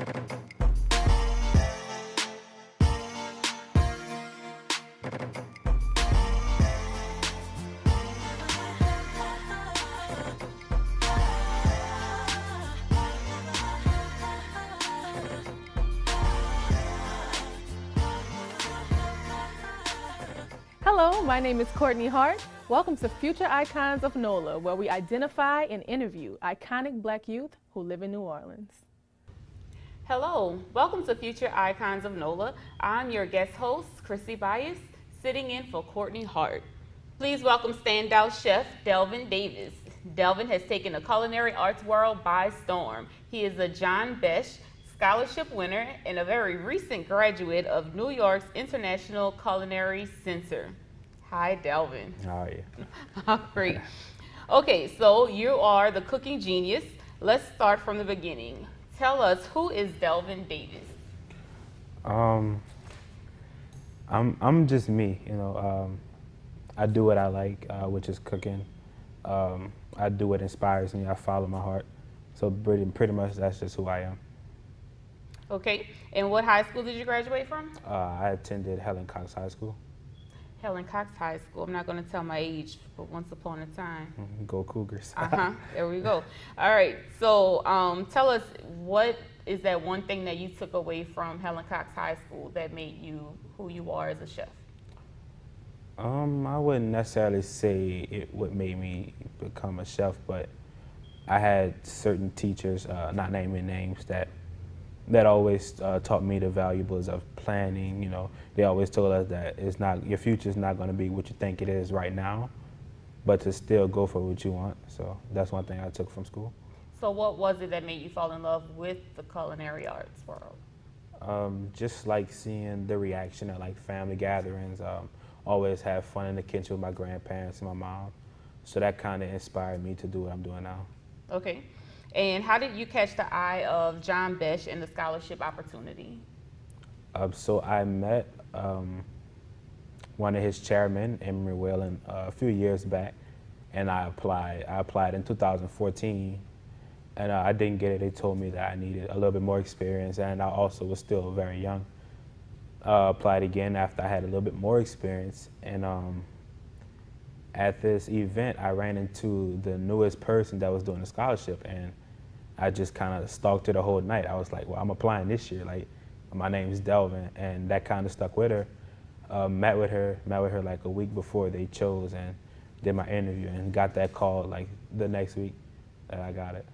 Hello, my name is Courtney Hart. Welcome to Future Icons of NOLA, where we identify and interview iconic Black youth who live in New Orleans. Hello, welcome to Future Icons of NOLA. I'm your guest host, Chrissy Bias, sitting in for Courtney Hart. Please welcome standout chef Delvin Davis. Delvin has taken the culinary arts world by storm. He is a John Besh Scholarship winner and a very recent graduate of New York's International Culinary Center. Hi, Delvin. How are you? Great. Okay, so you are the cooking genius. Let's start from the beginning. Tell us, who is Delvin Davis? I'm just me, you know. I do what I like, which is cooking. I do what inspires me. I follow my heart. So pretty much that's just who I am. Okay, and what high school did you graduate from? I attended Helen High School. Helen Cox High School. I'm not going to tell my age, but once upon a time. Go Cougars. There we go. All right, so tell us, what is that one thing that you took away from Helen Cox High School that made you who you are as a chef? I wouldn't necessarily say what made me become a chef, but I had certain teachers, not naming names, that always taught me the valuables of planning. You know, they always told us that your future's not going to be what you think it is right now, but to still go for what you want. So that's one thing I took from school. So what was it that made you fall in love with the culinary arts world? Just like seeing the reaction at like family gatherings. Always have fun in the kitchen with my grandparents and my mom. So that kind of inspired me to do what I'm doing now. Okay. And how did you catch the eye of John Besh and the scholarship opportunity? So I met one of his chairmen, Emery Whalen, a few years back, and I applied. I applied in 2014, and I didn't get it. They told me that I needed a little bit more experience, and I also was still very young. Applied again after I had a little bit more experience, and at this event, I ran into the newest person that was doing the scholarship, and I just kind of stalked her the whole night. I was like, well, I'm applying this year. Like, my name is Delvin, and that kind of stuck with her. Met with her like a week before they chose, and did my interview, and got that call like the next week that I got it.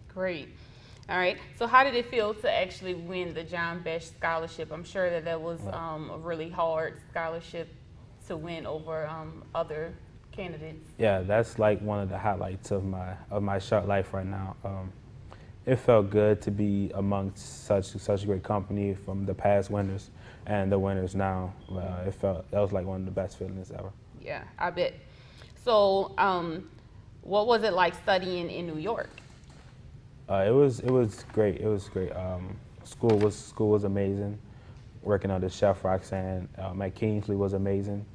Great. All right. So how did it feel to actually win the John Besh Scholarship? I'm sure that was a really hard scholarship to win over other candidates. Yeah, that's like one of the highlights of my short life right now. It felt good to be amongst such great company from the past winners and the winners now. That was like one of the best feelings ever. Yeah, I bet. So, what was it like studying in New York? It was great. It was great. School was amazing. Working under Chef Roxanne at Kingsley was amazing.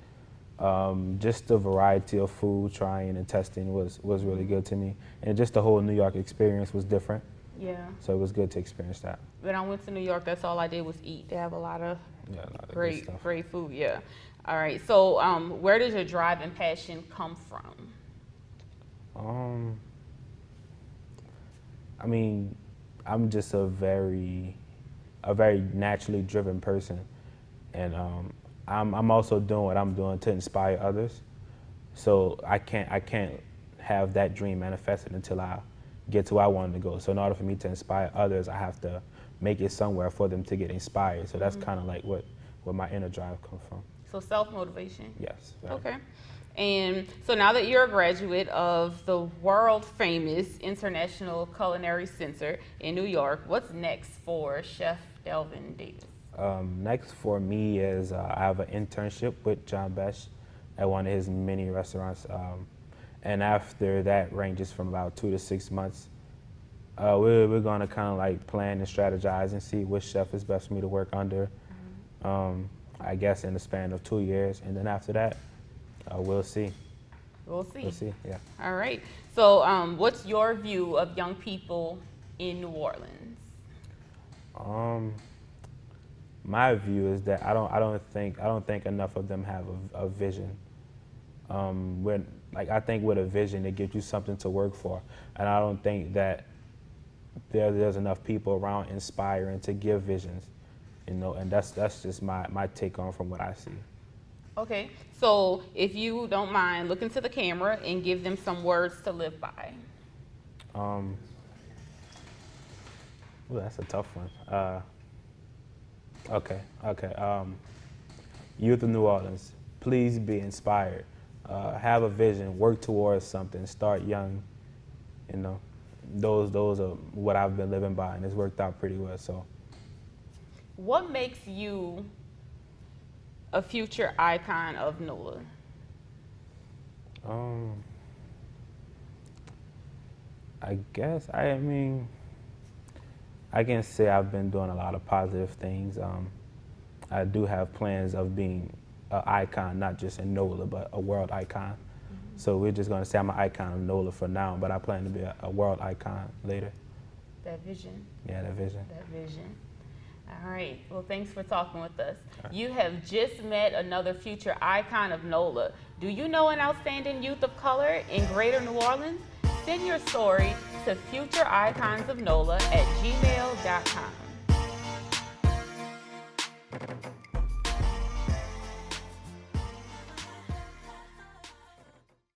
Just the variety of food, trying and testing was really good to me. And just the whole New York experience was different. Yeah. So it was good to experience that. When I went to New York, that's all I did was eat. They have a lot of great food, yeah. All right, so where does your drive and passion come from? I mean, I'm just a very naturally driven person. And I'm also doing what I'm doing to inspire others. So I can't have that dream manifested until I get to where I wanted to go. So in order for me to inspire others, I have to make it somewhere for them to get inspired. So that's kind of like what my inner drive comes from. So self-motivation? Yes. Okay. And so now that you're a graduate of the world-famous International Culinary Center in New York, what's next for Chef Delvin Davis? Next for me is I have an internship with John Besh at one of his many restaurants. And after that ranges from about 2 to 6 months. We're going to kind of like plan and strategize and see which chef is best for me to work under. I guess in the span of 2 years. And then after that, we'll see. We'll see. We'll see, yeah. All right. So what's your view of young people in New Orleans? My view is that I don't think enough of them have a vision. I think with a vision, it gives you something to work for, and I don't think that there's enough people around inspiring to give visions, and that's just my take on from what I see. Okay, so if you don't mind, look into the camera and give them some words to live by. Well, that's a tough one. Okay. Youth of New Orleans, please be inspired. Have a vision, work towards something, start young. Those are what I've been living by, and it's worked out pretty well. So, what makes you a future icon of NOLA? I guess I can say I've been doing a lot of positive things. I do have plans of being an icon, not just in NOLA, but a world icon. Mm-hmm. So we're just going to say I'm an icon of NOLA for now, but I plan to be a world icon later. That vision. Yeah, that vision. That vision. All right. Well, thanks for talking with us. Right. You have just met another future icon of NOLA. Do you know an outstanding youth of color in Greater New Orleans? Send your story to futureiconsofnola@gmail.com.